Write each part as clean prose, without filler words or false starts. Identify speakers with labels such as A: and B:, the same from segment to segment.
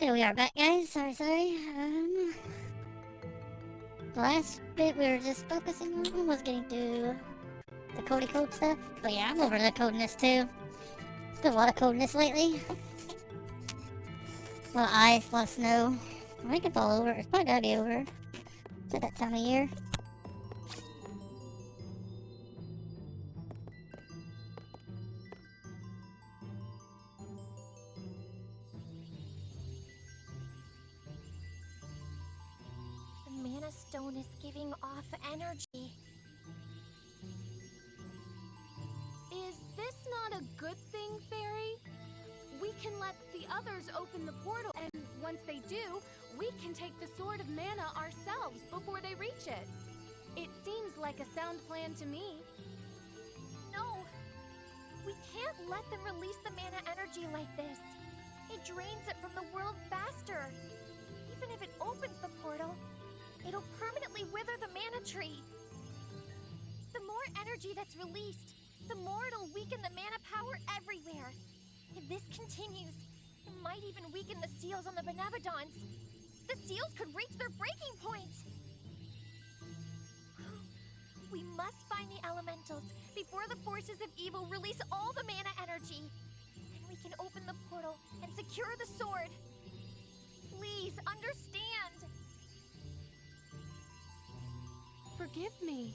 A: Okay, we are back, guys. Sorry. The last bit we were just focusing on was getting through the Cody code stuff. But yeah, I'm over the codeness too. There's been a lot of codeness lately. A lot of ice, a lot of snow. I think it's all over. It's probably gotta be over. It's at that time of year.
B: The Mana Stone is giving off energy.
C: Is this not a good thing, Fairy? We can let the others open the portal, and once they do, we can take the Sword of Mana ourselves before they reach it. It seems like a sound plan to me.
B: No! We can't let them release the mana energy like this. It drains it from the world faster. Even if it opens the portal, it'll permanently wither the mana tree. The more energy that's released, the more it'll weaken the mana power everywhere. If this continues, it might even weaken the seals on the Benevodons. The seals could reach their breaking point. We must find the elementals before the forces of evil release all the mana energy. Then we can open the portal and secure the sword. Please understand.
C: Forgive me.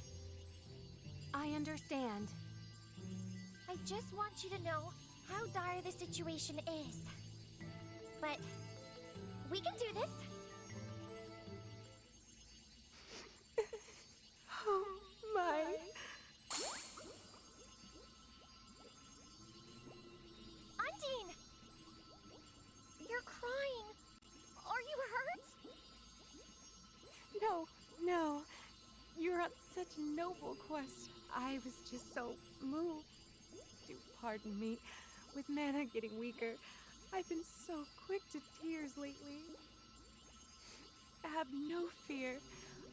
C: I understand.
B: I just want you to know how dire the situation is. But we can do this.
C: Oh my.
B: Undine! You're crying. Are you hurt?
C: No. You're on such a noble quest. I was just so moved. Do pardon me. With mana getting weaker, I've been so quick to tears lately. Have no fear.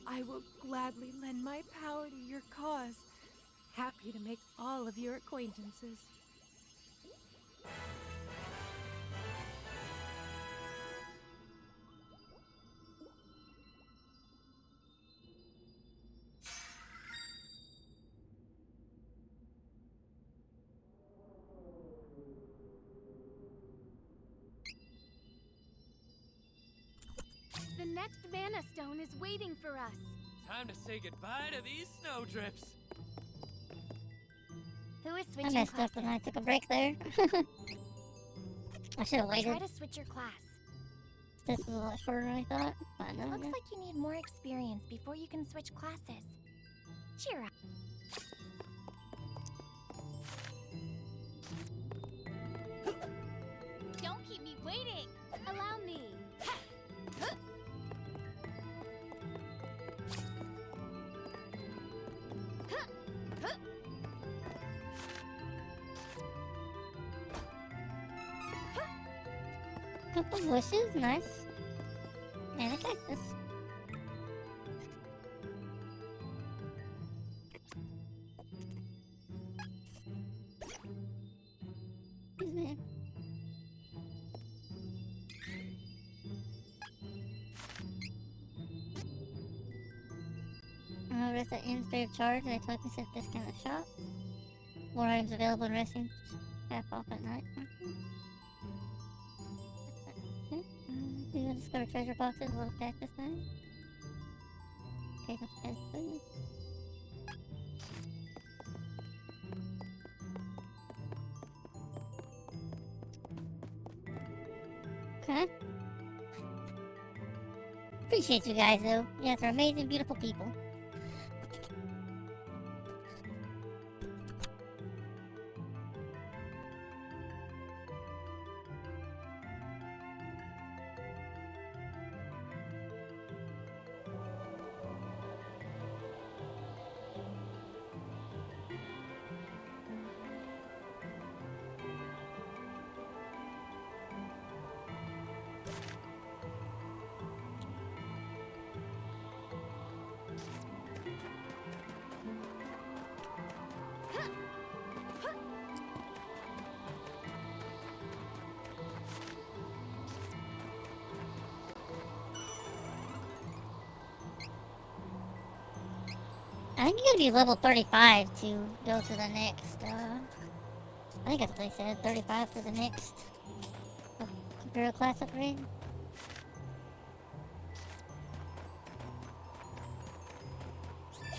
C: I will gladly lend my power to your cause. Happy to make all of your acquaintances. The next Mana Stone is waiting for us.
D: Time to say goodbye to these snowdrips.
B: Who is
A: I
B: switching
A: messed up
B: classes?
A: and I took a break there. I should have waited.
B: Try to switch your class.
A: This was a lot shorter than I thought. But no,
B: Looks like you need more experience before you can switch classes. Cheer up.
C: Don't keep me waiting. Allow me.
A: couple bushes, nice. And a cactus. Excuse me. Rest at ends free of charge at a 20% discount at shop. More items available in resting half off at night. Do you discover treasure boxes, little cactus thing? Okay, let's get food. Okay. Appreciate you guys though. You guys are amazing, beautiful people. I think you gotta be level 35 to go to the next, I think that's what they said, 35 for the next computer class upgrade.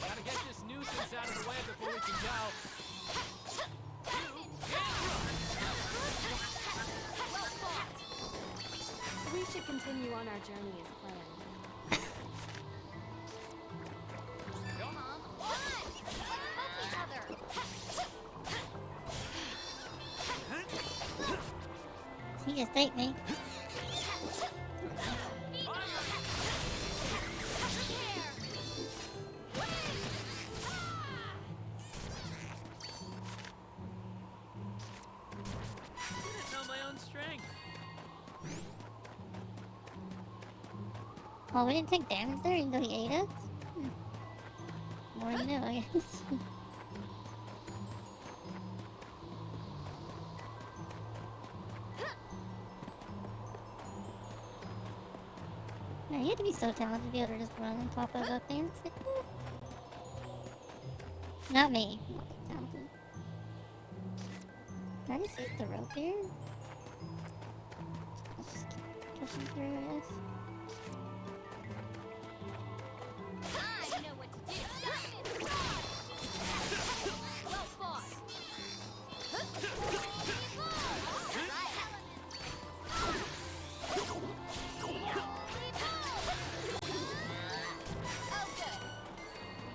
D: Gotta get this nuisance out of the way before we can go.
C: We should continue on our journey as planned.
B: Come on, let's help each other.
A: He just ate me.
D: Didn't know my own strength.
A: Oh, we didn't take damage there even though he ate us? More you know, I guess. Man, you have to be so talented to be able to just run on top of a thing. Not me. I'm not talented. Can I just use the rope here? Let's just keep pushing through, I guess.
B: I know what to do. Well fought. Oh, good.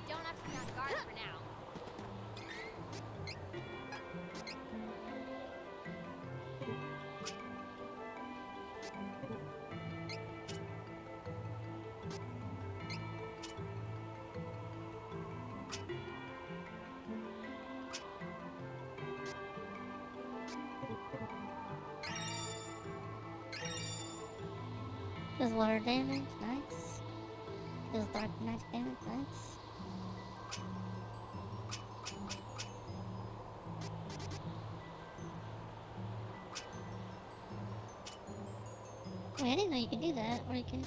B: We don't have to be on guard for now.
A: Does water damage, nice. Does dark magic damage, nice. Wait, I didn't know you could do that, or you can...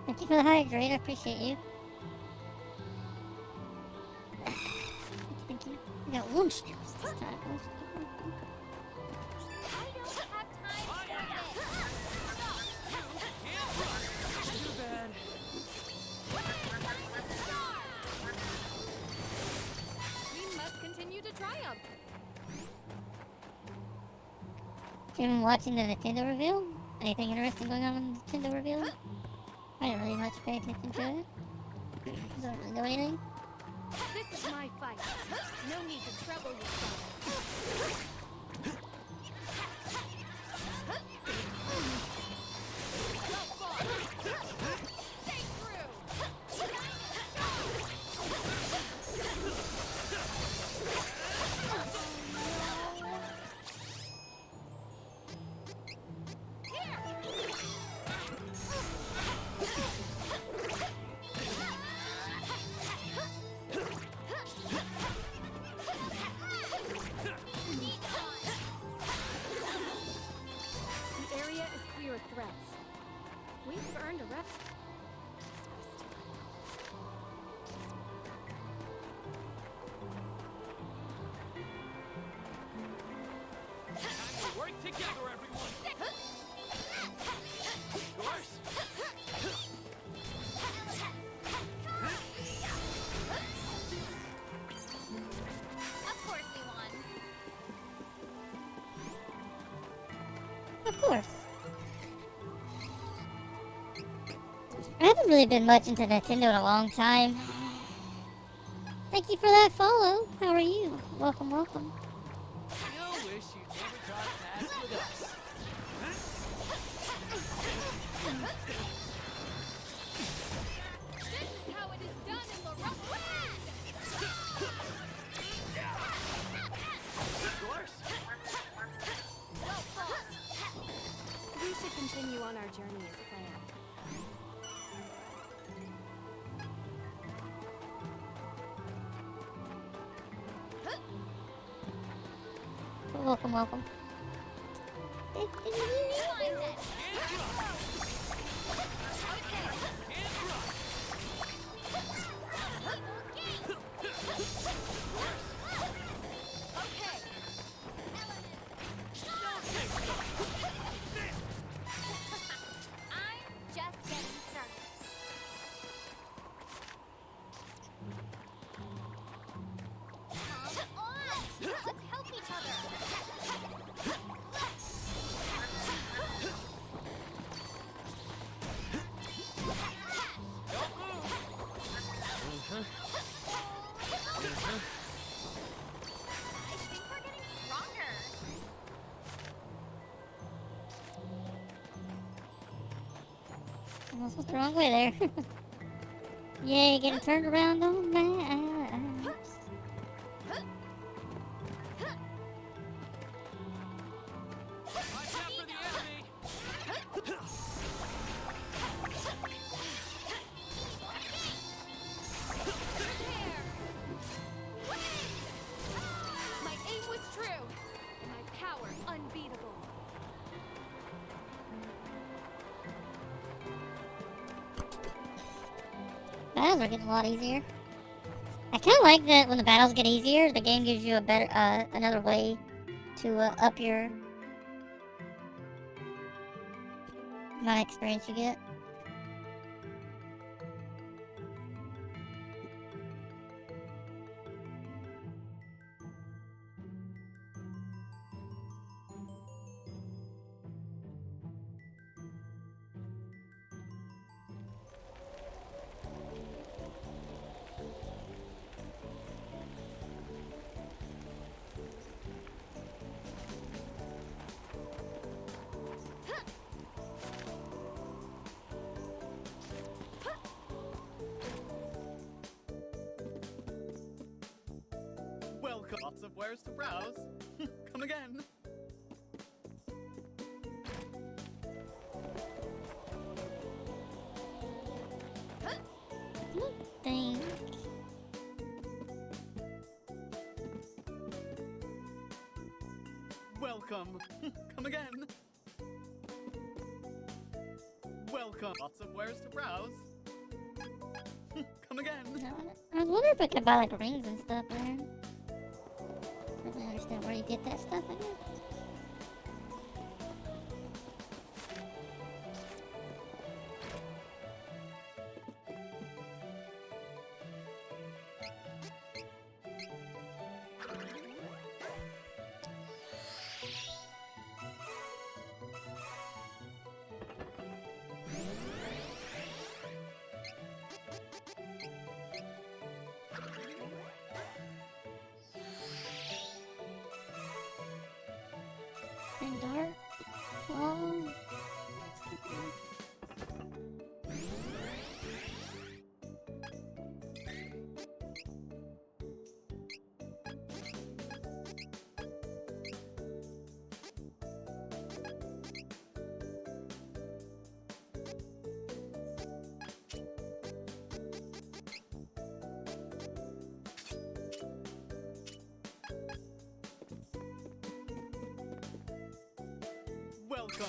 A: Thank you for the hydrate, I appreciate you. Thank you. I got one strips this time.
B: I don't have time for this.
D: Too bad.
C: We must continue to triumph.
A: You been watching the Nintendo reveal? Anything interesting going on in the Nintendo reveal? I didn't really much pay attention to it. Don't really know anything.
C: This is my fight. No need to trouble yourself.
B: Well fought. Stay through.
C: The area is clear of threats. We've earned a rep.
D: Time to work together, everyone. Of course.
B: Of course we won.
A: Of course. I haven't really been much into Nintendo in a long time. Thank you for that follow. How are you? Welcome, welcome.
D: Still wish you'd never cross paths with us.
B: This is how it is done in the rough land.
D: Of course.
B: Well fought.
C: We should continue on our journey as planned.
A: Welcome, welcome. What's the wrong way there? Yay, getting turned around on my eyes.
D: Watch out for the enemy!
C: My aim was true, and my power unbeatable.
A: Battles are getting a lot easier. I kind of like that when the battles get easier, the game gives you a better, another way to up your amount of experience you get.
E: Welcome. Lots of wares to browse. Come again.
A: Thing.
E: Welcome. Come again. Welcome. Lots of wares to browse. Come again.
A: I was wondering if I could buy like rings and stuff there. I don't really understand where you get that stuff, I guess. And dark. Long.
E: Welcome.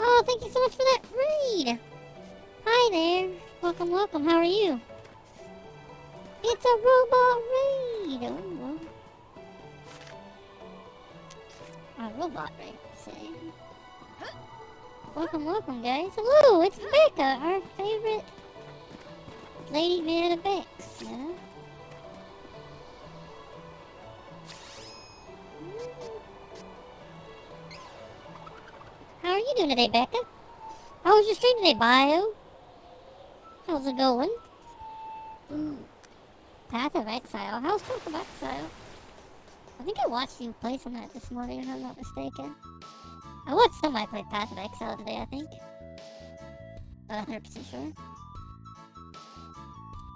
A: Oh, thank you so much for that raid. Hi there. Welcome, welcome. How are you? It's a robot raid. Oh, a robot raid, say. Welcome, welcome, guys. Hello, it's Becca, our favorite lady man of Bex, you know? How are you doing today, Becca? How was your stream today, Bio? How's it going? Path of Exile. How's Path of Exile? I think I watched you play some of that this morning, if I'm not mistaken. I watched somebody play Path of Exile today, I think. Not 100% sure.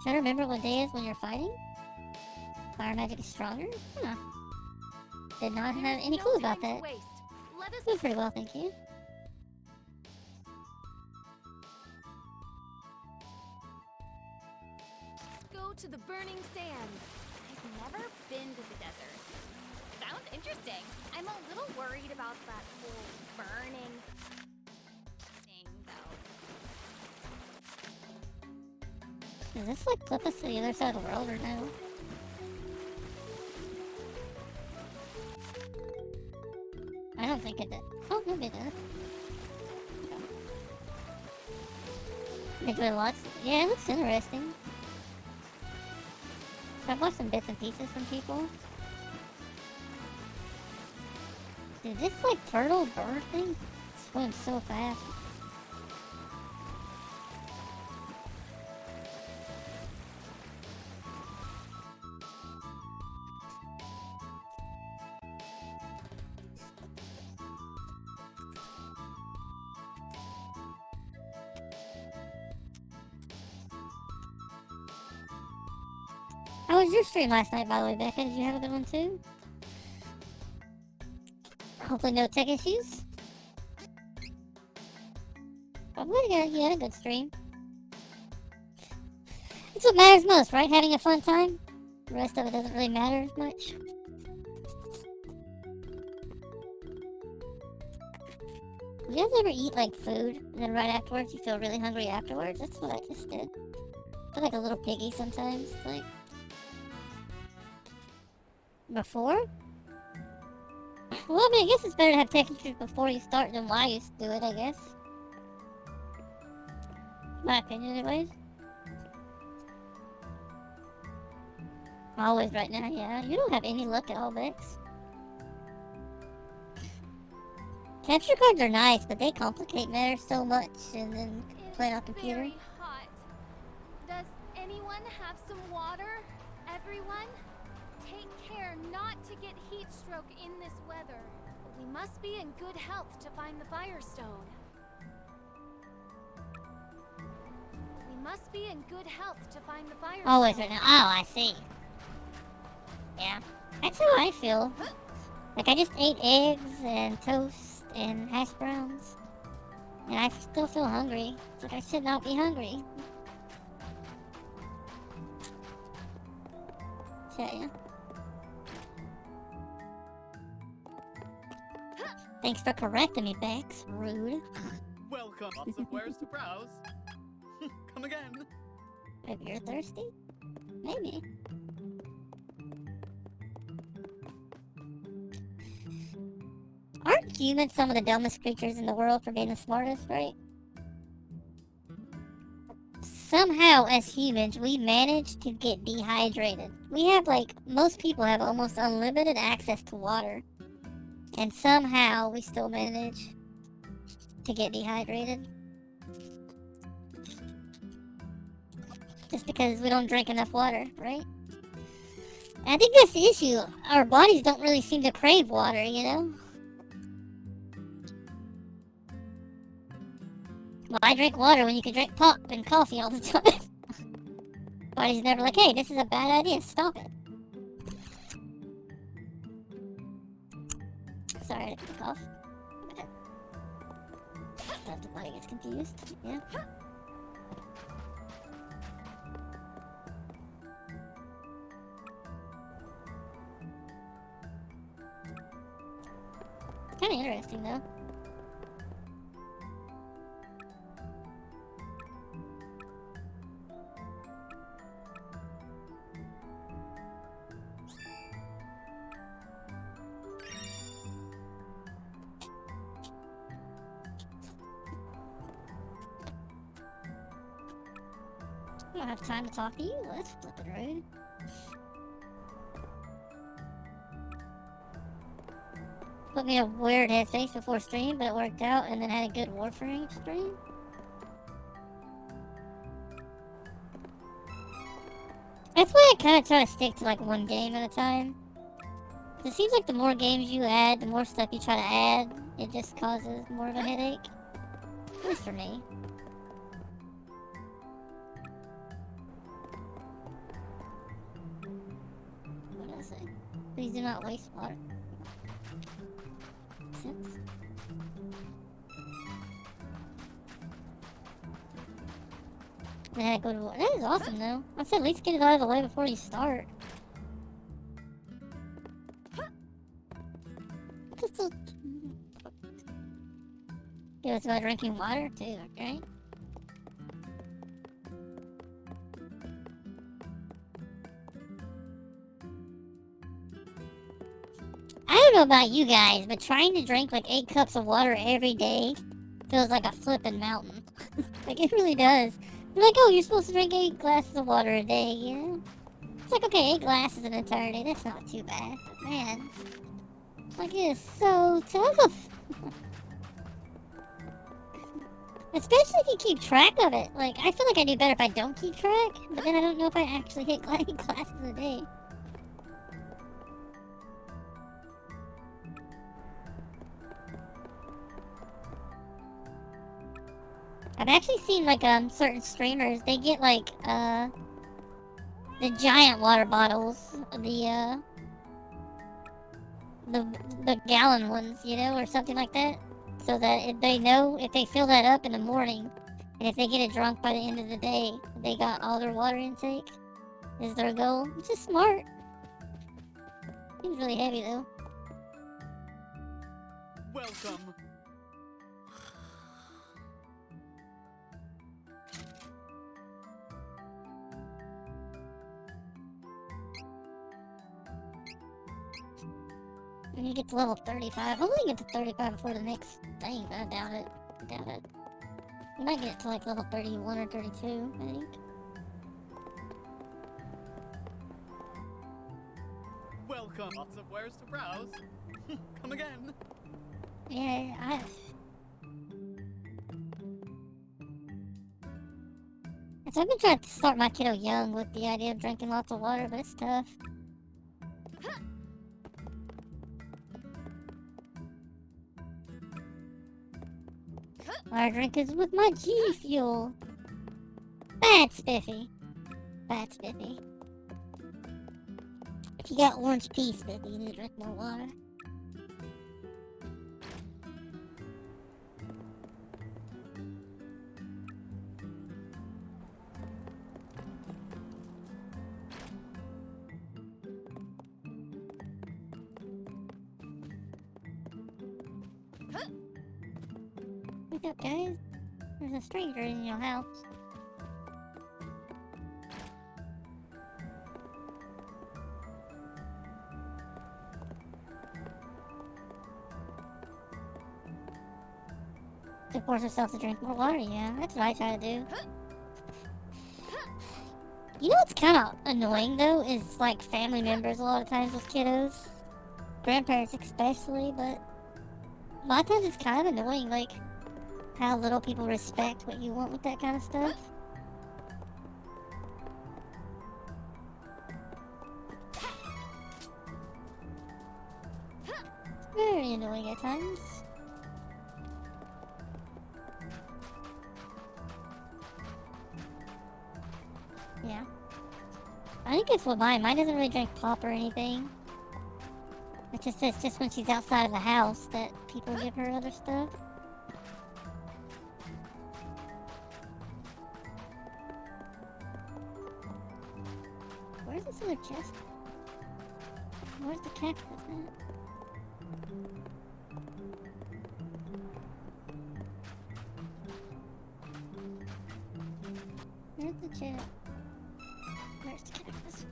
A: Try to remember what day is when you're fighting? Fire magic is stronger? Huh. Did not have any clue about that.
C: Let us
A: Doing pretty well, thank you.
C: go to the burning sands.
B: I've never been to the desert. Sounds interesting. I'm a little worried about that whole burning thing, though.
A: Does this like flip us to the other side of the world or no? I don't think it did. Oh, maybe it did. Makes it lots. Yeah, it looks interesting. I've watched some bits and pieces from people. Dude, this like turtle bird thing swims so fast. How was your stream last night, by the way, Becca? Did you have a good one too? Hopefully no tech issues. Probably you had a good stream. That's what matters most, right? Having a fun time? The rest of it doesn't really matter as much. You guys ever eat like food and then right afterwards you feel really hungry afterwards? That's what I just did. I feel like a little piggy sometimes. Like before? Well, I mean, I guess it's better to have tech issues before you start than while you do it, I guess. My opinion, anyways. Always right now, yeah. You don't have any luck at all, Bex. Capture cards are nice, but they complicate matters so much, and then playing on computer.
C: Very hot. Does anyone have some water? Everyone? Take care not to get heat stroke in this weather. We must be in good health to find the Firestone. We must be in good health to find the Firestone.
A: Always right now. Oh, I see. Yeah. That's how I feel. Like, I just ate eggs and toast and hash browns. And I still feel hungry. It's like I should not be hungry. So, yeah. Thanks for correcting me, Bex. Rude.
E: Welcome. Lots of wares to browse. Come again.
A: If you're thirsty? Maybe. Aren't humans some of the dumbest creatures in the world for being the smartest, right? Somehow, as humans, we manage to get dehydrated. We have, like, most people have almost unlimited access to water. And somehow, we still manage to get dehydrated. Just because we don't drink enough water, right? And I think that's the issue. Our bodies don't really seem to crave water, you know? Why drink water when you can drink pop and coffee all the time? Body's never like, hey, this is a bad idea, stop it. Sorry, I took a cough. Sometimes the body gets confused, yeah. It's kinda interesting though. I don't have time to talk to you. Let's flip it, right? Put me in a weird headspace before stream, but it worked out, and then had a good Warframe stream. That's why I kind of try to stick to like one game at a time. It seems like the more games you add, the more stuff you try to add, it just causes more of a headache. At least for me. What did I say? Please do not waste water. Makes sense. Yeah, go to water. That is awesome though. I said at least get it out of the way before you start. Yeah, it's about drinking water too, okay? I don't know about you guys, but trying to drink like 8 cups of water every day feels like a flippin' mountain. Like, it really does. You're like, oh, you're supposed to drink 8 glasses of water a day, you know? It's like, okay, 8 glasses an entire day, that's not too bad. But man, like, it is so tough. Especially if you keep track of it. Like, I feel like I do better if I don't keep track, but then I don't know if I actually hit 8 glasses a day. I've actually seen, like, certain streamers, they get, like, the giant water bottles, the gallon ones, you know, or something like that, so that if they know, if they fill that up in the morning, and if they get it drunk by the end of the day, they got all their water intake, is their goal, which is smart. Seems really heavy, though.
E: Welcome.
A: When you get to level 35, hopefully you get to 35 before the next thing, but I doubt it. I doubt it. You might get it to like level 31 or 32, I think.
E: Welcome. Lots of wares to browse. Come again.
A: Yeah, So I've been trying to start my kiddo young with the idea of drinking lots of water, but it's tough. Water drinkers with my G Fuel. Bad spiffy. Bad spiffy. If you got orange pea spiffy, you need to drink more water. Wake up, guys. There's a stranger in your house. To force herself to drink more water, yeah. That's what I try to do. You know what's kind of annoying, though, is, like, family members a lot of times with kiddos. Grandparents especially, but a lot of times it's kind of annoying, like, how little people respect what you want with that kind of stuff. It's very annoying at times. Yeah. I think it's what mine doesn't really drink pop or anything. It's just when she's outside of the house that people give her other stuff. Where's this other chest? Where's the cactus at? Where's the chest? Where's the cactus?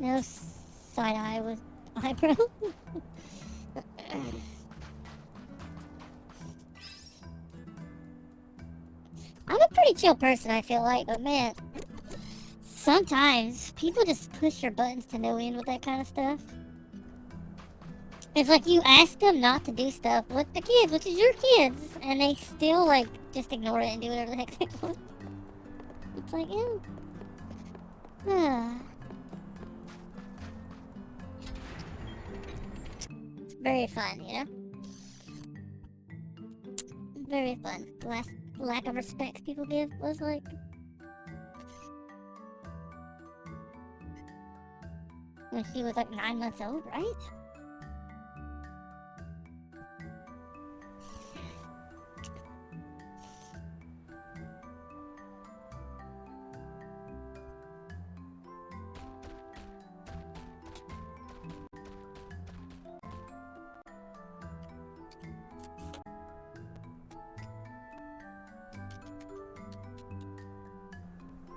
A: No side eye with eyebrow. I'm a pretty chill person, I feel like, but man, sometimes people just push your buttons to no end with that kind of stuff. It's like you ask them not to do stuff with the kids, which is your kids, and they still like just ignore it and do whatever the heck they want. It's like, ew. It's very fun, you know? very fun. The last lack of respect people give was like... when she was like 9 months old, right?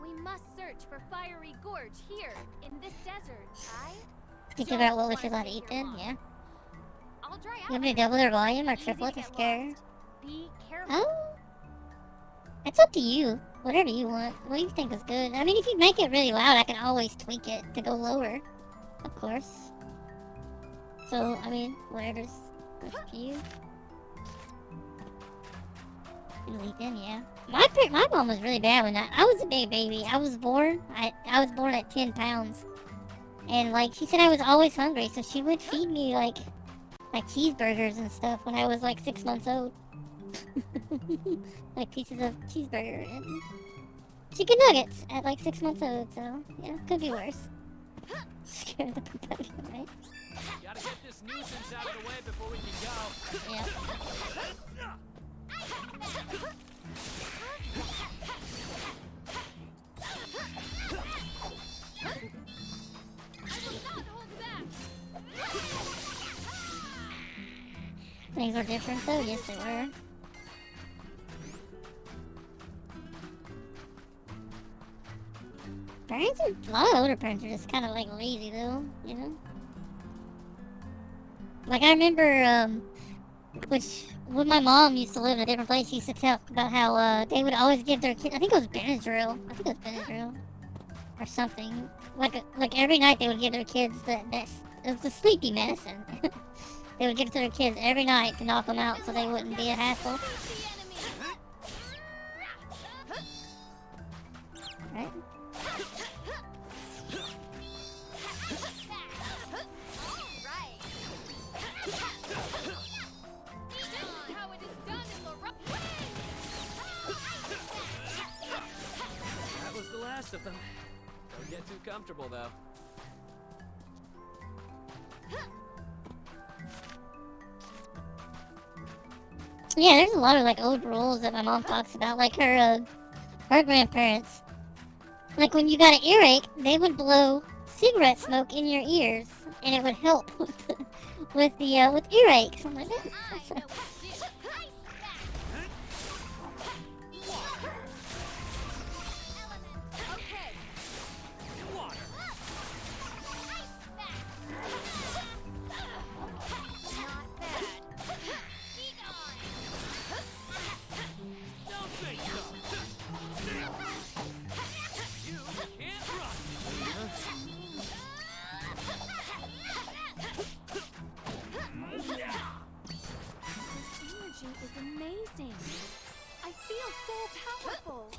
B: We must search for Fiery Gorge here, in this desert.
A: Think
B: Don't
A: about what we
B: wanna
A: should let
B: stay
A: eat
B: here
A: then,
B: long.
A: yeah.
B: I'll dry out.
A: You want me to double their volume or
B: Easy
A: triple
B: to
A: it to
B: get
A: scare?
B: lost. Be careful.
A: Oh, it's up to you. Whatever you want. What do you think is good? I mean, if you make it really loud, I can always tweak it to go lower, of course. So, I mean, whatever's good for you. Elite in, yeah. My mom was really bad when I was a big baby. I was born at 10 pounds. And, like, she said I was always hungry, so she would feed me, like cheeseburgers and stuff when I was, like, 6 months old. Like, pieces of cheeseburger and chicken nuggets at, like, 6 months old, so, yeah, could be worse. Scare the poop out of you, right?
D: Gotta get this nuisance out of the way before we can go.
A: Yeah. Things were different though, yes they were. Parents are, a lot of older parents are just kind of like lazy though, you know? Like I remember, when my mom used to live in a different place, she used to tell about how, they would always give their kids, I think it was Benadryl, or something. Like every night they would give their kids it was the sleepy medicine. They would give it to their kids every night to knock them out so they wouldn't be a hassle. Right?
D: That was the last of them. Don't get too comfortable, though.
A: Yeah, there's a lot of like old rules that my mom talks about, like her grandparents. Like when you got an earache, they would blow cigarette smoke in your ears, and it would help with earaches. I'm like,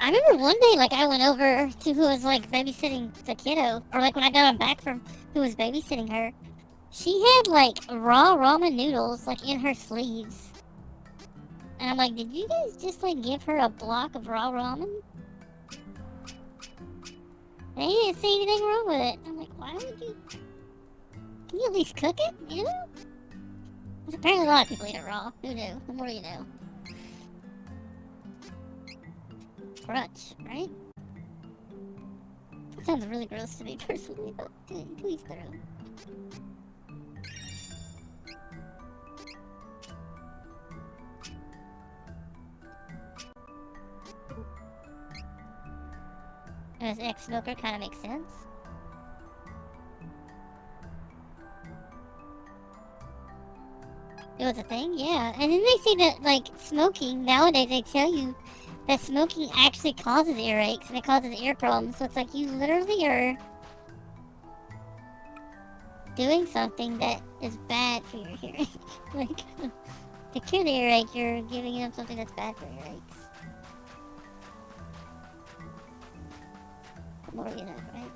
A: I remember one day, like, I went over to who was, like, babysitting the kiddo, or, like, when I got him back from who was babysitting her, she had, like, raw ramen noodles, like, in her sleeves. And I'm like, did you guys just, like, give her a block of raw ramen? They didn't see anything wrong with it. I'm like, why would you... Can you at least cook it, you know? Because apparently a lot of people eat it raw. Who knew? The more you know. Crutch, right? That sounds really gross to me personally, but to each their own. As ex-smoker kind of makes sense. It was a thing, yeah. And then they say that, like, smoking, nowadays they tell you that smoking actually causes earaches and it causes ear problems. So it's like you literally are doing something that is bad for your hearing. Like, to cure the earache, you're giving them something that's bad for your earaches. The more you know, right?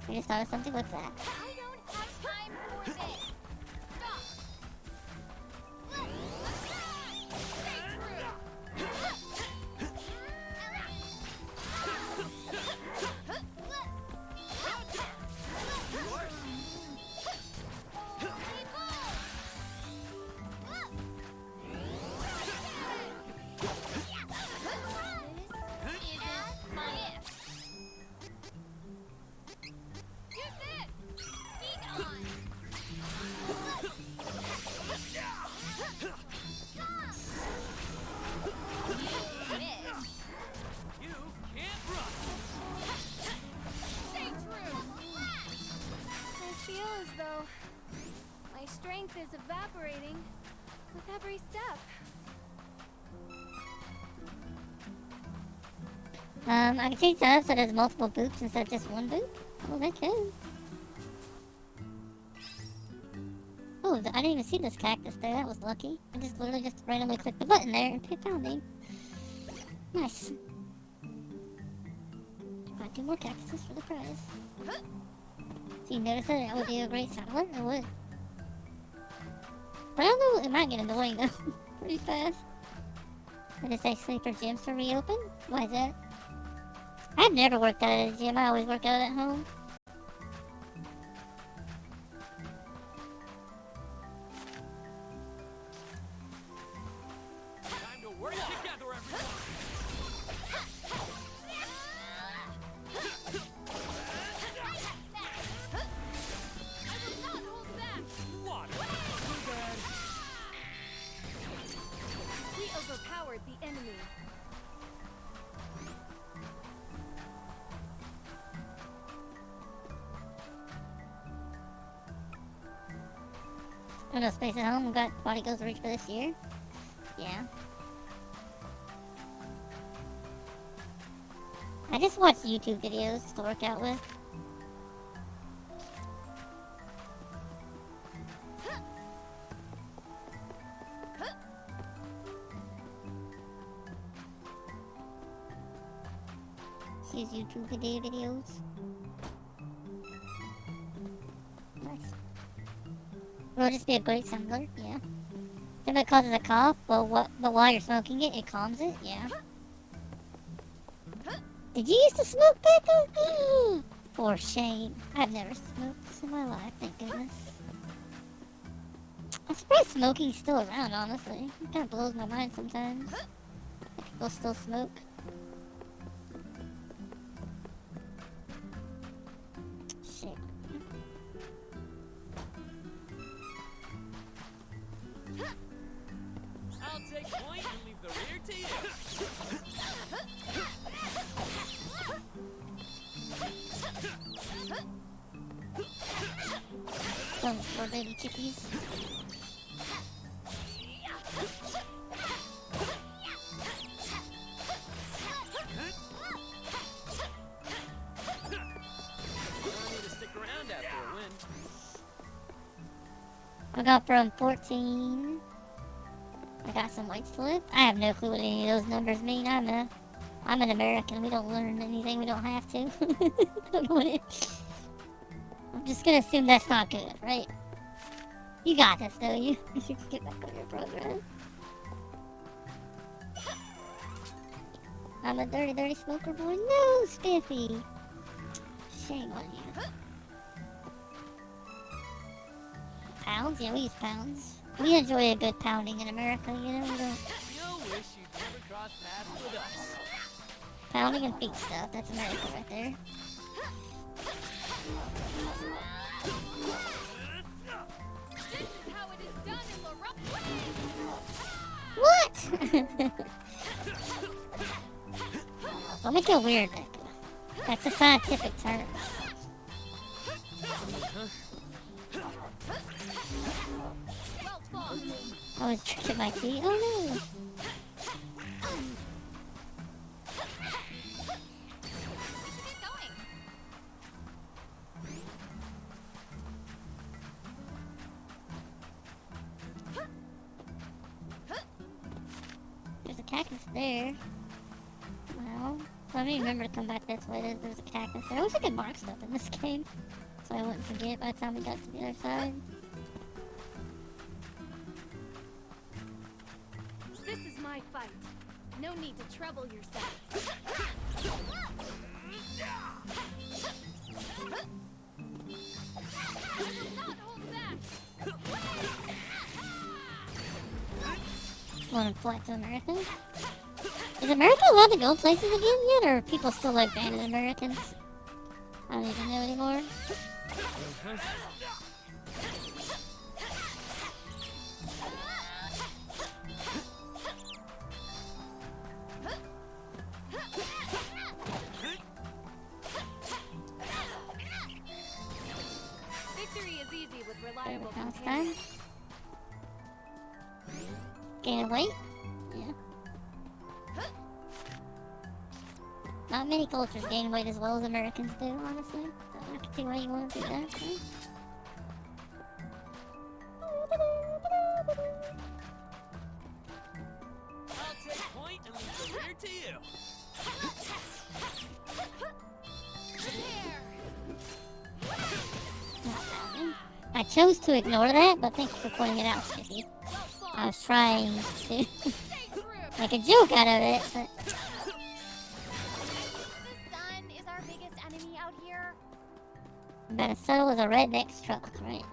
A: You just thought of something? What's that?
B: I don't have time for this. Stop.
C: evaporating with every step.
A: I can change that up so there's multiple boops instead of just one boop. Oh, that could. Oh, I didn't even see this cactus there. That was lucky. I just literally just randomly clicked the button there and found him. Nice. Find 2 more cactuses for the prize. So you notice that? That would be a great settler. It would. But I don't know. It might get annoying though. Pretty fast. I just say sleeper gyms to reopen. Why is that? I've never worked out at a gym. I always work out at home.
D: Time to work together, everyone.
C: I will not hold back.
D: Water.
C: We overpowered the enemy.
A: No space at home. We've got body goals to reach for this year. Yeah. I just watch YouTube videos to work out with. Use YouTube videos. Nice. Will just be a great assembler, yeah. If it causes a cough, but while you're smoking it, it calms it, yeah. Did you used to smoke, Becca? For shame. I've never smoked in my life, thank goodness. I'm surprised smoking's still around, honestly. It kinda blows my mind sometimes. That people still smoke. Shit.
D: I'll take point and leave the rear to you.
A: Some poor baby chickies.
D: Need to stick around after a win.
A: I got from 14. I got some weights to lift. I have no clue what any of those numbers mean. I'm an American. We don't learn anything we don't have to. I don't know what it is. I'm just gonna assume that's not good, right? You got this, though. You should get back on your progress. I'm a dirty, dirty smoker boy. No, Spiffy. Shame on you. Pounds? Yeah, we use pounds. We enjoy a good pounding in America, you know? We don't...
D: You'll wish you'd never crossed paths with us.
A: Pounding and feet stuff. That's America right there.
C: This is how it is done in the
A: What? Don't make it weird, Becca. That's a scientific term.
C: Well fought.
A: I was tricking my feet. Oh no!
C: Keep going.
A: There's a cactus there. Well, let me remember to come back this way. There's a cactus there. I wish I could mark stuff in this game, so I wouldn't forget by the time we got to the other side.
C: This is my fight. No need to trouble yourself. I will not hold back.
A: Want to fly to America? Is America allowed to go places again yet, or are people still like banning Americans? I don't even know anymore.
C: Victory is easy with reliable
A: Bounce
C: companions.
A: time. gaining weight? Yeah. Not many cultures gain weight as well as Americans do, honestly. I can see why you want to do that. So.
D: I'll take point and leave the rear to you.
A: I chose to ignore that, but thanks for pointing it out, Skippy. I was trying to make a joke out of it, but...
B: The sun is our biggest enemy out here.
A: About as subtle as a redneck's truck, right?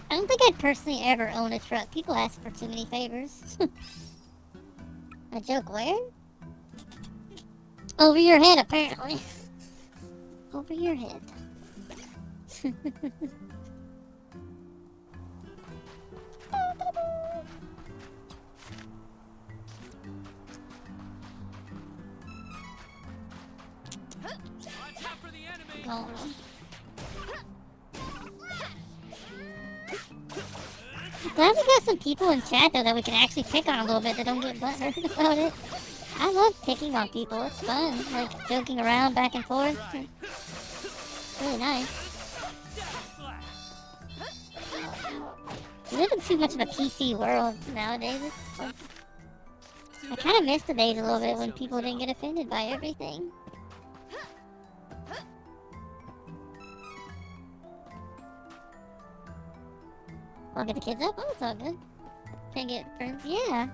A: I don't think I'd personally ever own a truck. People ask for too many favors. A joke where? Over your head, apparently. Over your head.
D: Watch out for the enemy.
A: Oh. Glad we got some people in chat though that we can actually pick on a little bit that don't get butthurt about it. I love picking on people, it's fun. Like joking around back and forth. It's really nice. We live in too much of a PC world nowadays. It's like, I kind of miss the days a little bit when people didn't get offended by everything. I'll get the kids up. Oh, it's all good. Can't get friends. Yeah.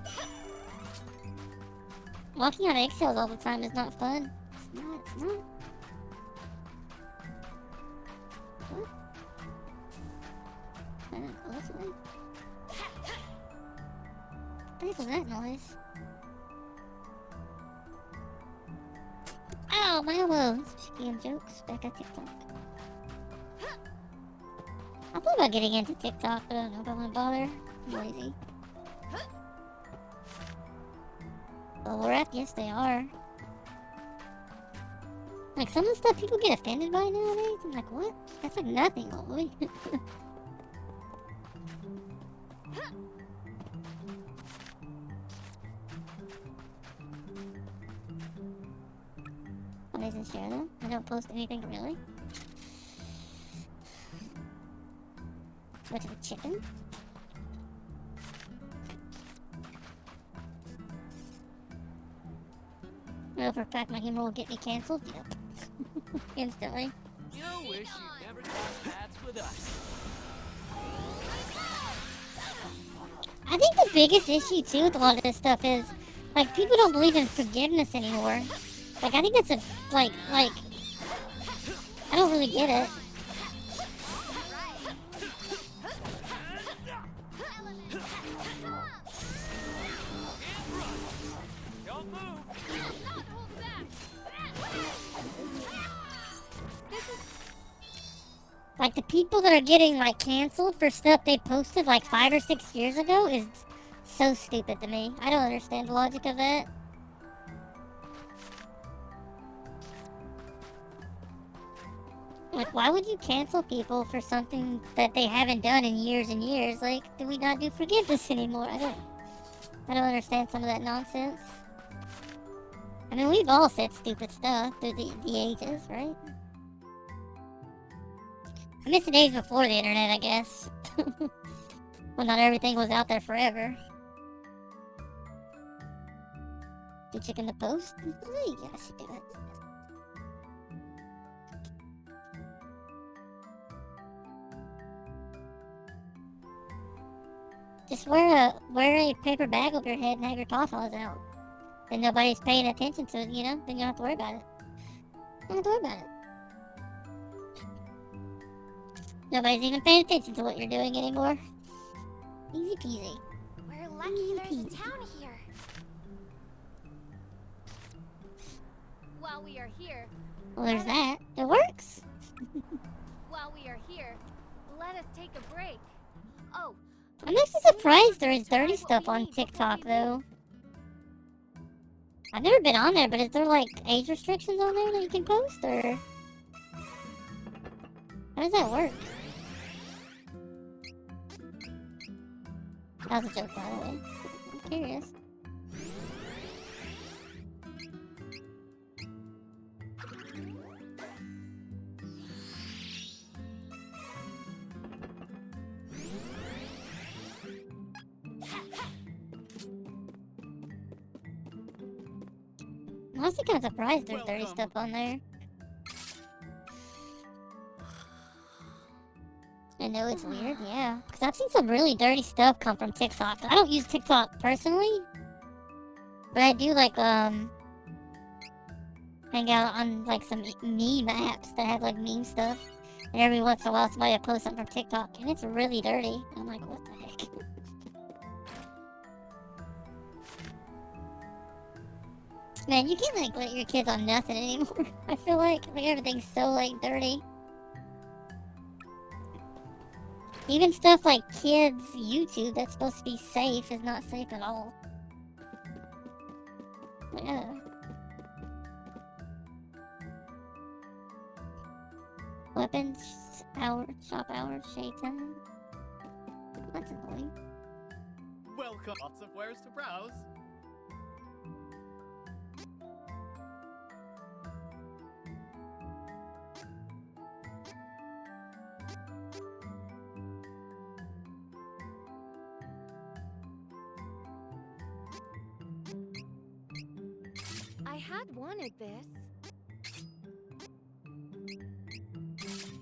A: Walking on eggshells all the time is not fun. It's not. It's not. What? I don't know. What's that? What the heck was that noise? Ow, my elbow. Scam jokes back at TikTok. I thought about getting into TikTok, but I don't know if I want to bother. I'm lazy. Bubble wrap? Yes, they are. Like, some of the stuff people get offended by nowadays, I'm like, what? That's like nothing, boy. What isn't share them? I don't post anything, really. Too much of a chicken? I know for a fact my humor will get me cancelled. Yep. Instantly.
D: You wish you'd never crossed paths with us.
A: I think the biggest issue too with a lot of this stuff is, like, people don't believe in forgiveness anymore. Like, I think that's a, like, I don't really get it.
D: Don't move.
A: Like, the people that are getting, like, canceled for stuff they posted, like, 5 or 6 years ago is so stupid to me. I don't understand the logic of that. Like, why would you cancel people for something that they haven't done in years and years? Like, do we not do forgiveness anymore? I don't understand some of that nonsense. I mean, we've all said stupid stuff through the ages, right? I miss the days before the internet, I guess. When not everything was out there forever. Do chicken the post? Yeah, I should do it. Just wear a paper bag over your head and have your tatas out. Then nobody's paying attention to it, you know? Then you don't have to worry about it. You don't have to worry about it. Nobody's even paying attention to what you're doing anymore. Easy peasy.
B: We're lucky there's a town here.
C: While we are here,
A: Well, there's that. It works.
C: while we are here, let us take a break. Oh,
A: I'm actually surprised there is dirty stuff on TikTok, though. I've never been on there, but is there, like, age restrictions on there that you can post, or... How does that work? That was a joke, by the way. I'm curious. I'm honestly kind of surprised there's dirty stuff on there. I know it's weird, yeah. Because I've seen some really dirty stuff come from TikTok. I don't use TikTok personally, but I do, like, hang out on, like, some meme apps that have, like, meme stuff. And every once in a while somebody will post something from TikTok, and it's really dirty. I'm like, what the heck? Man, you can't, like, let your kids on nothing anymore. I feel like everything's so, like, dirty. Even stuff like kids' YouTube that's supposed to be safe is not safe at all. Yeah. Weapons, shop hours, shade time. That's annoying.
E: Welcome. Lots of wares to browse.
C: I had wanted this.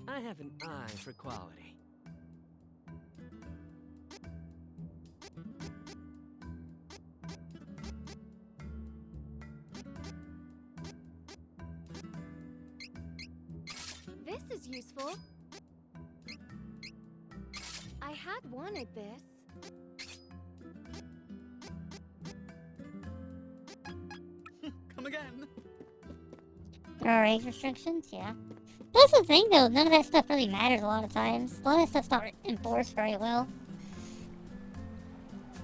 F: I have an eye for quality.
C: This is useful. I had wanted this.
E: Come again.
A: There are age restrictions, yeah. That's the thing, though. None of that stuff really matters a lot of times. A lot of that stuff's not enforced very well.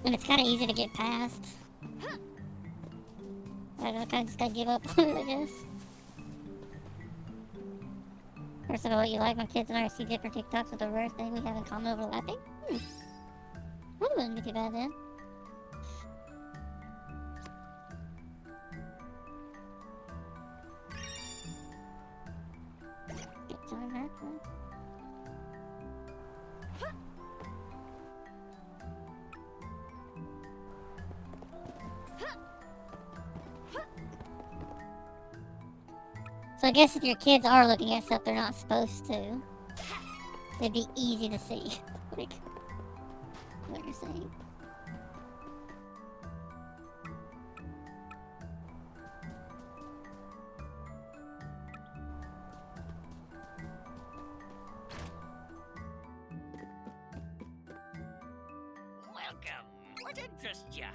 A: And it's kind of easy to get past. I don't know, kind of just gotta give up on it, I guess. First of all, what you like, my kids and I see different TikToks with a rare thing we have in common overlapping. That wouldn't be too bad then. Get time that one. So I guess if your kids are looking at stuff they're not supposed to, it'd be easy to see, like, what you're saying.
F: Welcome. What interests ya?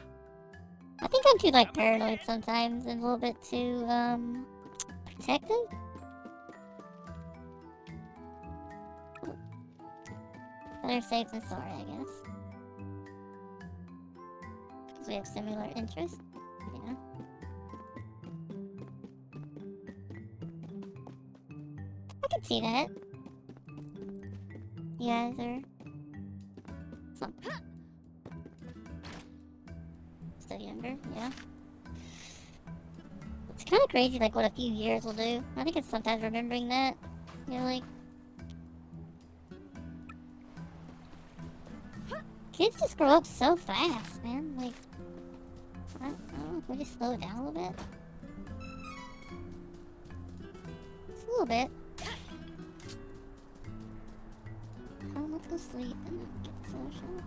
A: I think I'm too, like, paranoid sometimes and a little bit too, protective? Better safe than sorry, I guess. Because we have similar interests. Yeah. I can see that. You guys are... Still younger, yeah. It's kind of crazy, like, what a few years will do. I think it's sometimes remembering that. You know, like... Kids just grow up so fast, man. Like... I don't know, can we just slow it down a little bit? Just a little bit. Let's go sleep and get the solar show.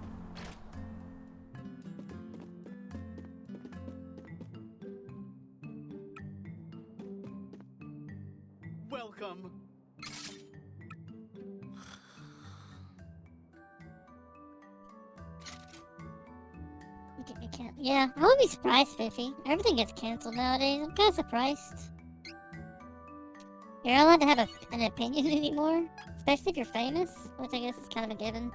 E: Welcome.
A: Yeah, I wouldn't be surprised, Fiffy. Everything gets canceled nowadays. I'm kind of surprised. You're not allowed to have an opinion anymore, especially if you're famous, which I guess is kind of a given.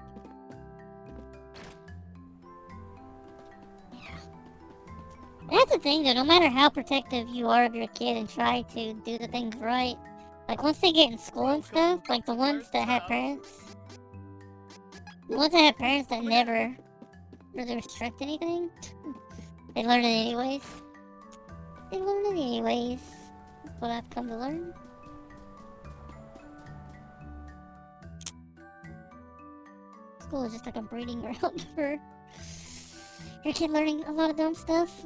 A: That's the thing though, no matter how protective you are of your kid and try to do the things right, like once they get in school and stuff, like the ones that have parents, that never really restrict anything, they learn it anyways. They learn it anyways. That's what I've come to learn. School is just like a breeding ground for your kid learning a lot of dumb stuff.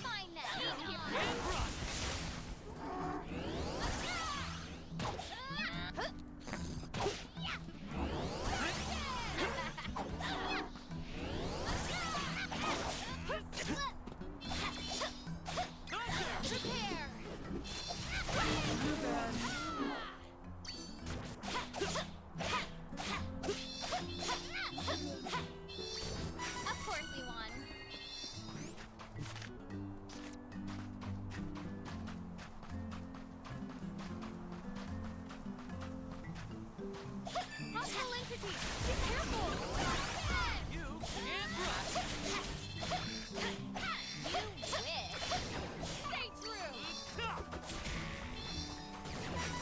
B: Fine now. Prepare. Of course we won. Hostile entity! Be careful!
D: You can't run.
B: You wish. Stay true!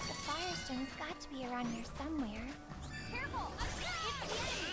B: The Firestone's got to be around here somewhere. Careful! It's the enemy!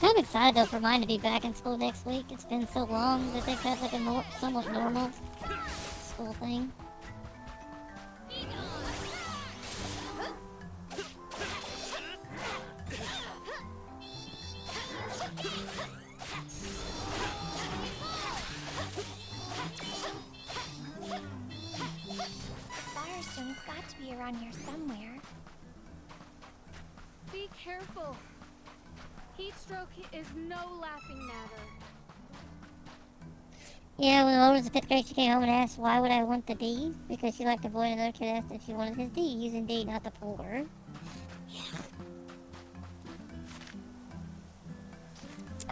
A: I'm excited though for mine to be back in school next week. It's been so long that they've had like a somewhat normal school thing.
B: Firestone's got to be around here somewhere.
C: Be careful. Heat stroke is no laughing matter.
A: Yeah, when Laura was in 5th grade, she came home and asked, why would I want the D? Because she liked a boy and another kid asked if she wanted his D, using D, not the full word. Yeah.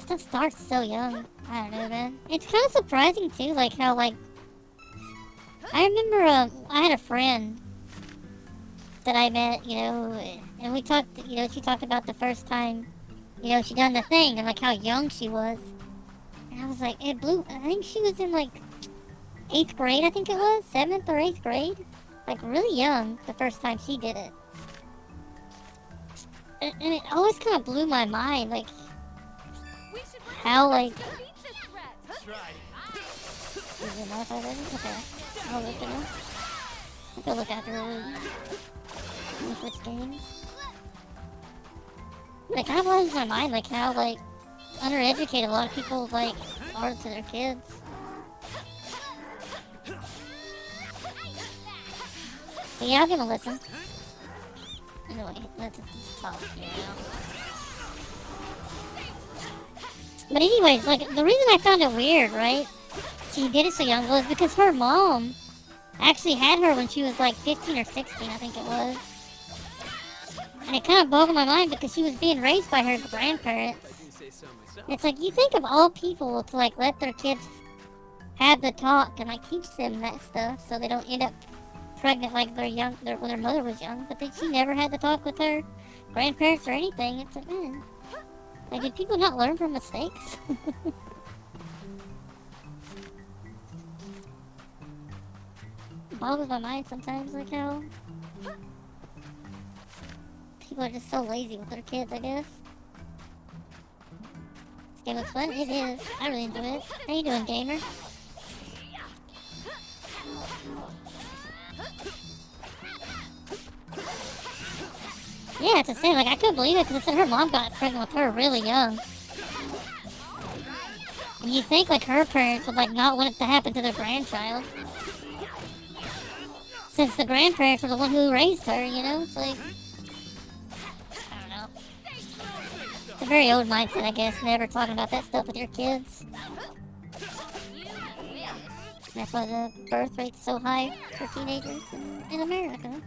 A: Stuff starts so young. I don't know, man. It's kind of surprising, too, like, how, like... I remember, I had a friend that I met, you know, and we talked, you know, she talked about the first time, you know, she done the thing, and, like, how young she was. And I was like, it blew, I think she was in, like, 8th grade, I think it was, 7th or 8th grade. Like, really young, the first time she did it. And it always kind of blew my mind, like,
C: We should
A: how, like...
C: defeat this threat.
D: That's right.
A: Is it not already? Okay. I'll look it up. I'll go look after it. We switch games. Like, kind of blows my mind, like, how, like, undereducated a lot of people, like, are to their kids. But yeah, I'll give him a listen. Anyway, let's talk here now. But anyways, like, the reason I found it weird, right? She did it so young was because her mom actually had her when she was like 15 or 16, I think it was. And it kind of boggled my mind because she was being raised by her grandparents.
F: If I do say so myself.
A: It's like, you think of all people to like let their kids have the talk and like teach them that stuff so they don't end up pregnant like they're young, when their mother was young. But then she never had the talk with her grandparents or anything. It's like, man, like, did people not learn from mistakes? Boggles my mind sometimes, like how People are just so lazy with their kids, I guess. This game looks fun. It is. I really enjoy it. How you doing, gamer? Yeah, it's insane. Like, I couldn't believe it because it said her mom got pregnant with her really young. And you'd think, like, her parents would, like, not want it to happen to their grandchild. Since the grandparents were the one who raised her, you know? It's like... I don't know. It's a very old mindset, I guess, never talking about that stuff with your kids. That's why the birth rate's so high for teenagers in America.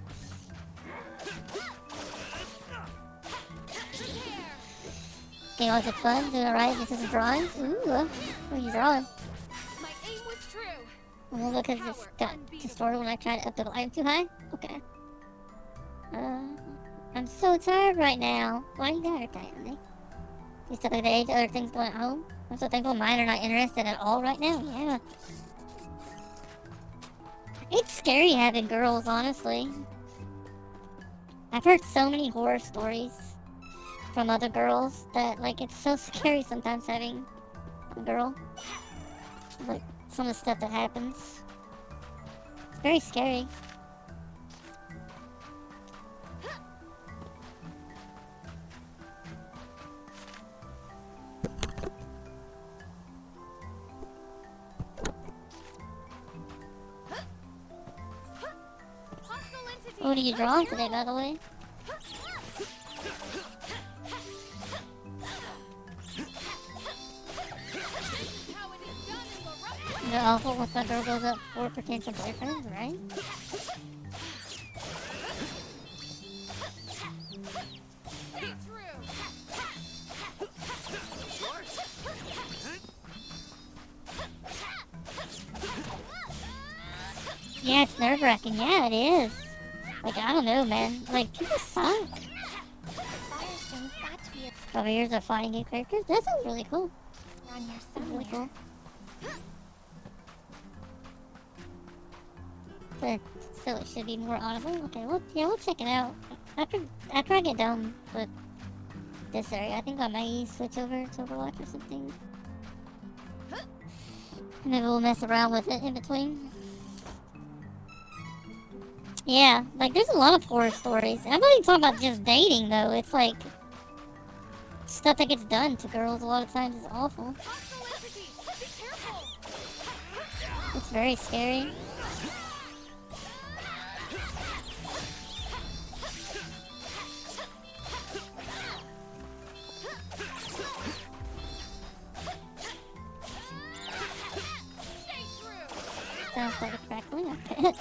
A: Okay, was it fun? Doing alright? This is drawings? Ooh, what are you drawing?
C: My aim was true.
A: Well, because it's got distorted when I tried to up the volume too high? Okay. I'm so tired right now. Why you got her tired, me? You stuck at the age, other things going at home? I'm so thankful mine are not interested at all right now. Yeah. It's scary having girls, honestly. I've heard so many horror stories from other girls that, like, it's so scary sometimes having a girl. Like, some of the stuff that happens. It's very scary. What are you drawing today, by the way? They're awful once my girl goes up for potential boyfriends, right? Yeah, it's nerve-wracking. Yeah, it is. Like, I don't know, man. Like, people suck.
B: Firestone's got to be
A: 12 years of fighting new characters? That sounds really cool.
B: around here
A: That's
B: somewhere.
A: really cool. But so it should be more audible. Okay, well, yeah, we'll check it out. After I get done with this area, I think I might switch over to Overwatch or something. Maybe we'll mess around with it in between. Yeah, like there's a lot of horror stories. And I'm not even talking about just dating though. It's like stuff that gets done to girls a lot of times is awful. It's very scary. Sounds like a crackling, I bet.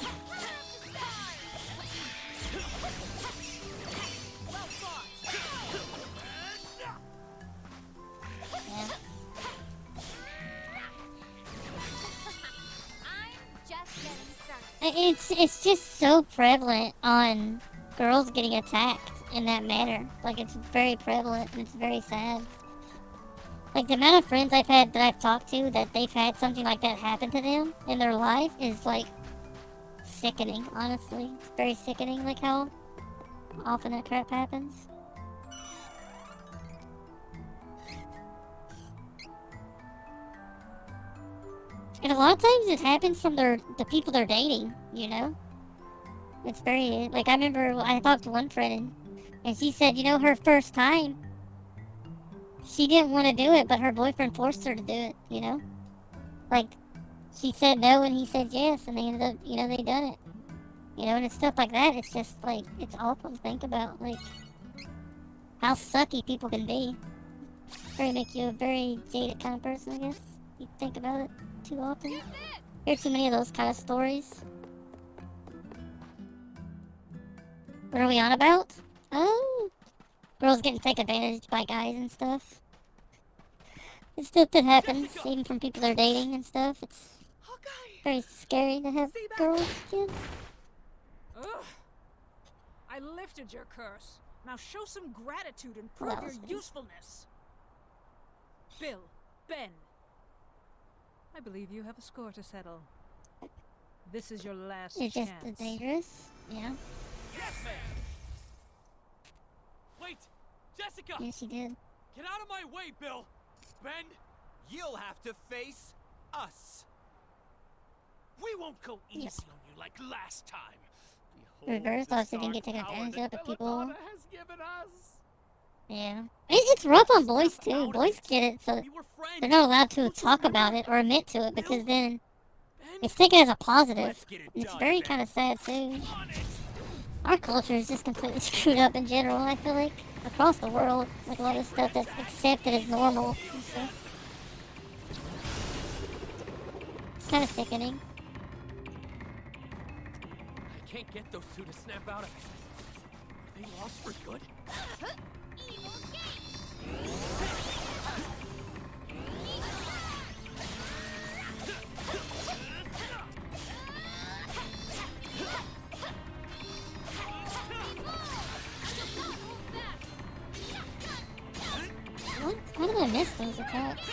A: Yeah. It's just so prevalent on girls getting attacked in that manner. Like, it's very prevalent and it's very sad. Like, the amount of friends I've had that I've talked to that they've had something like that happen to them in their life is, like, sickening, honestly. It's very sickening, like, how often that crap happens. And a lot of times it happens from the people they're dating, you know? It's very, like, I remember I talked to one friend and she said, you know, her first time, she didn't want to do it, but her boyfriend forced her to do it, you know? Like, she said no and he said yes, and they ended up, you know, they done it. You know, and it's stuff like that, it's just, like, it's awful to think about, like, how sucky people can be. Very make you a very jaded kind of person, I guess. You think about it too often. Hear too many of those kind of stories. What are we on about? Oh! Girls getting taken advantage by guys and stuff. It's stuff that happens, even from people they're dating and stuff. It's very scary to have girls, kids.
F: Ugh. I lifted your curse. Now show some gratitude and
A: Well,
F: prove
A: that
F: your
A: was nice.
F: usefulness. Bill, Ben, I believe you have a score to settle. This is your last
A: It's just
F: chance.
A: dangerous, yeah.
D: Yes, ma'am. Jessica!
A: Yes, she did.
D: Get out of my way, Bill! Ben,
G: You'll have to face us.
D: we won't go easy
A: Yes.
D: on you like last time.
A: Reverse,
D: Behold
A: so they can
D: the
A: get taken
D: power
A: advantage
D: that
A: of, but people-
D: Belladonna has given us.
A: Yeah. It's rough on boys,
D: Snap
A: too.
D: out of
A: Boys
D: it.
A: get it, so
D: We were friends.
A: they're not allowed to
D: Don't you
A: talk
D: remember?
A: about it or admit to it, because
D: Bill?
A: then
D: Ben?
A: it's taken as a positive.
G: Let's get it
A: And it's
G: done,
A: very
G: Ben.
A: kind of sad, too.
D: On it.
A: Our culture is just completely screwed up in general, I feel like. Across the world, like a lot of stuff that's accepted as normal and stuff. It's kind of sickening.
D: I can't get those two to snap out of it. Are they lost for good?
A: What? How did I miss those attacks?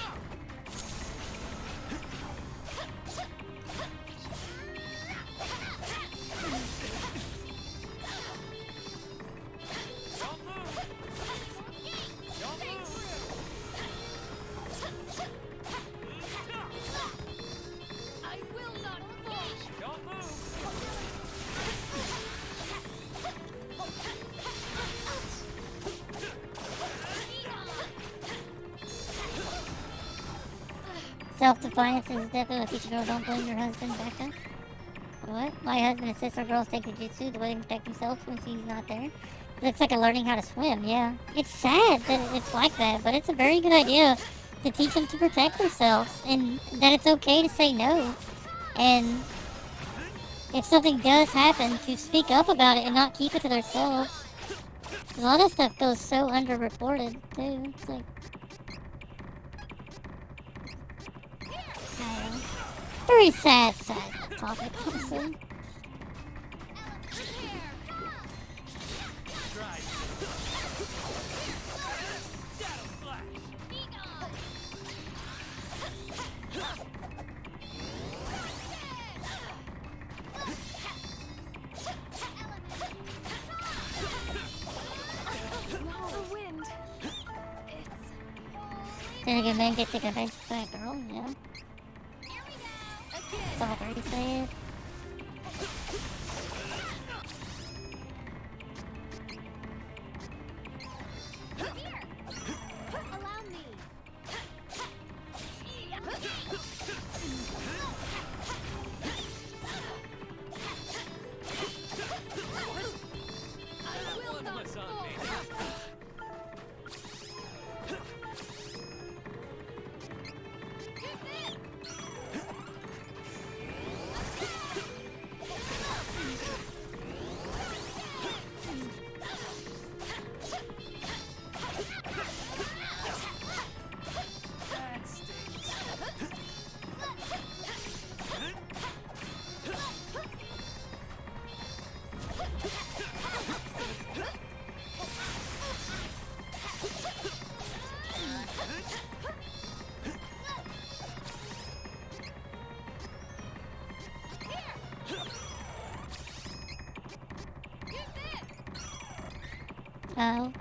D: Don't move. Don't move.
C: I will not fall.
D: Don't move.
A: Self-defiance is definitely what teach a girl don't blame your husband back up. What? My husband insists our girls take jujitsu the way to protect themselves when she's not there. Looks like a learning how to swim, yeah. It's sad that it's like that, but it's a very good idea to teach them to protect themselves and that it's okay to say no. And if something does happen, to speak up about it and not keep it to themselves. A lot of stuff goes so underreported, too. It's like, I don't know. Very sad topic, honestly.
D: Drive. Shadow Slash.
B: The wind.
A: Then again, men get taken advantage by a girl, yeah. It's all very sad.
C: Allow me. I will
D: One
C: not
D: less on
C: fall.
D: me. That stings.
A: Oh.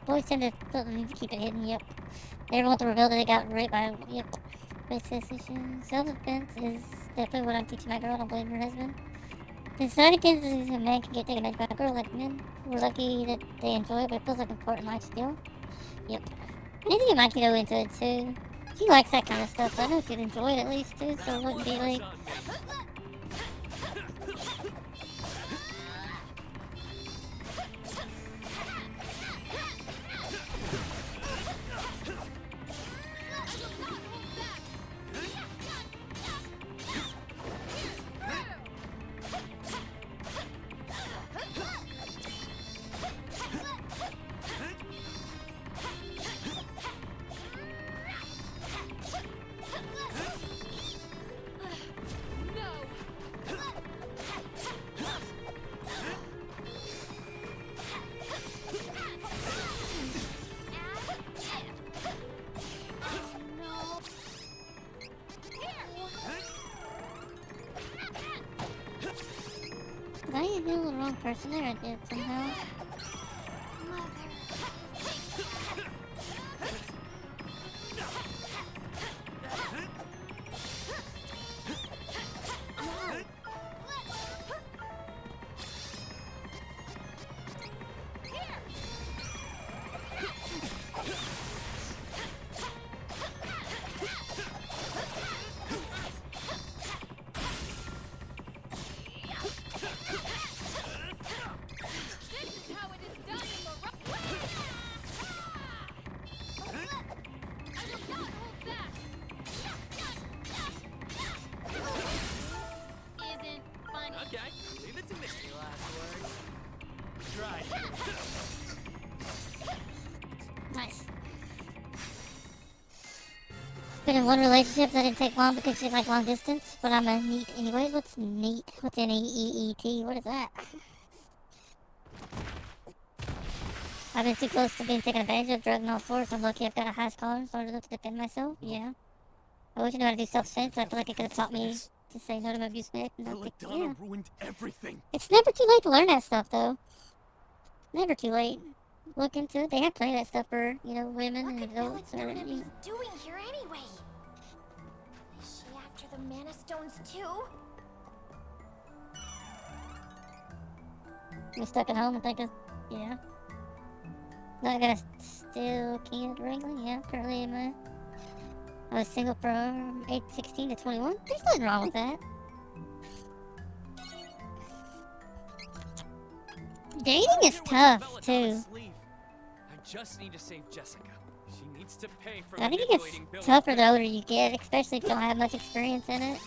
A: Boys tend to keep it hidden, yep. They never want to reveal that they got raped by, yep. Racist issues. Self-defense is definitely what I'm teaching my girl. Don't blame her husband. The side against is a man can get taken advantage by a girl like men. We're lucky that they enjoy it, but it feels like an important life skill. Yep. I need to get Mikey to go into it too. She likes that kind of stuff, so I know she'd enjoy it at least too, so it wouldn't be
D: One less
A: like...
D: on me.
A: Did I heal the wrong person there? I did somehow. Nice. Been in one relationship that didn't take long because she like long distance, but I'm a neat anyway. What's neat? What's N-E-E-E-T? What is that? I've been too close to being taken advantage of, drugged and all fours. I'm lucky I've got a high scholar and started to defend myself. Yeah. I wish I knew how to do self-defense. I feel like it could have taught me to say no to my abuse and I think, yeah.
G: ruined everything.
A: It's never too late to learn that stuff, though. Never too late. Look into it. They have plenty of that stuff for, you know, women
B: What
A: and
B: could
A: adults. Or,
B: Belladonna
A: you
B: be
A: know.
B: doing here anyway? Is she after the mana stones too?
A: You stuck at home and think of, yeah. Not gonna still keen at wrangling, yeah. Currently I was single from 16 to 21. There's nothing wrong with that. Dating is tough, too.
G: I just need to save Jessica. She needs to pay for
A: I think it
G: manipulating
A: gets
G: Bill.
A: tougher the older you get, especially if you don't have much experience in it.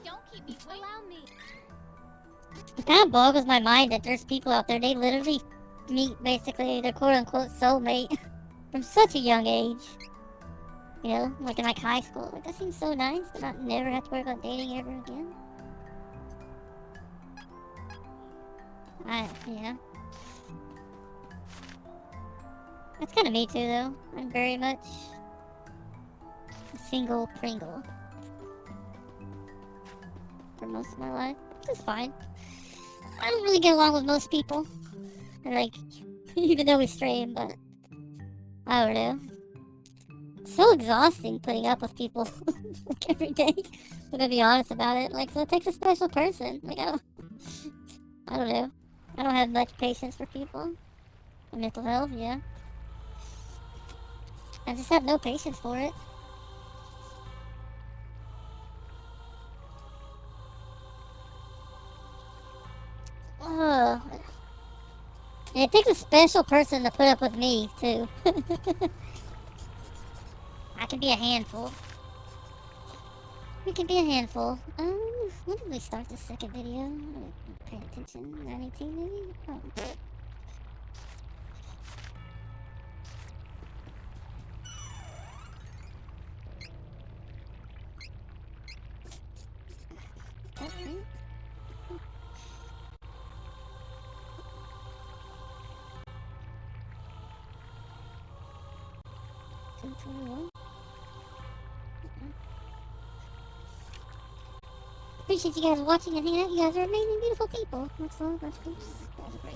C: Don't keep me waiting. Allow me.
A: It kind of boggles my mind that there's people out there, they literally meet basically their quote-unquote soulmate from such a young age. You know, like in like high school. Like, that seems so nice to not never have to worry about dating ever again. Yeah. That's kind of me too, though. I'm very much a single Pringle for most of my life, which is fine. I don't really get along with most people. Like, even though we stream, but I don't know. It's so exhausting putting up with people like every day. I'm gonna be honest about it. Like, so it takes a special person. Like, I don't know. I don't have much patience for people. Mental health, yeah. I just have no patience for it. Oh. And it takes a special person to put up with me, too. I can be a handful. We can be a handful. When did we start the second video? I didn't pay attention. 19 maybe? Oh. Okay. 221. Appreciate you guys watching and hanging out. You guys are amazing, beautiful people. Much love, much peace. You guys are great.